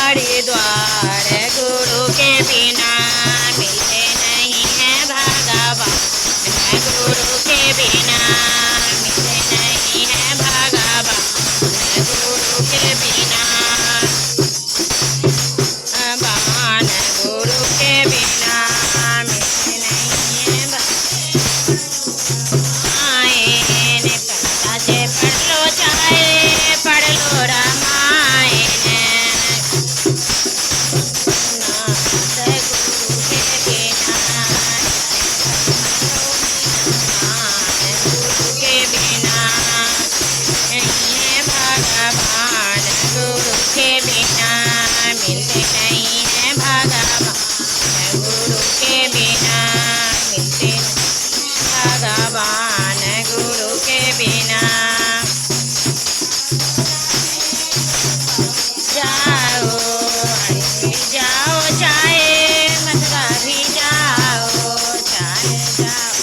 हरिद्वार गुरु के बिना मिलते नहीं है भगवान। गुरु के बिना मिलते नहीं है भगवान। गुरु के बिना भगवान गुरु के बिना मिलते नहीं है रामायण। कथा से पढ़ लो चाहे पढ़ लो रामायण। गुरु के बिना मिलते नहीं है भगवान। गुरु के बिना मिलते भगवान। गुरु के बिना जाओ जाओ चाहे मथुरा भी जाओ चाहे जाओ।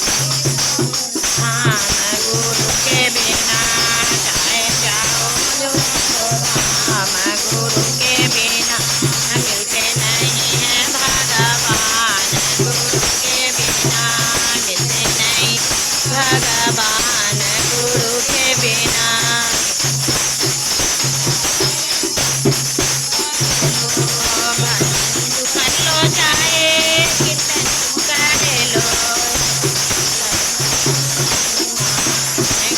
हाँ गुरु के बिना चाहे जाओ हम गुरु के बिना मिलते नहीं है भगवान। गुरु के बिना मिलते नहीं भगवान। गुरु के बिना कर लो चाहे कीर्तन कर लो।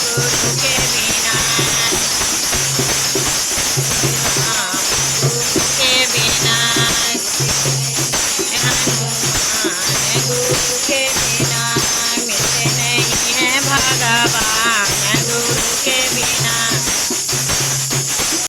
गुरु के बिना गुरु के बिना गुरु के बिना मिलते नहीं है भगवान। गुरु के बिना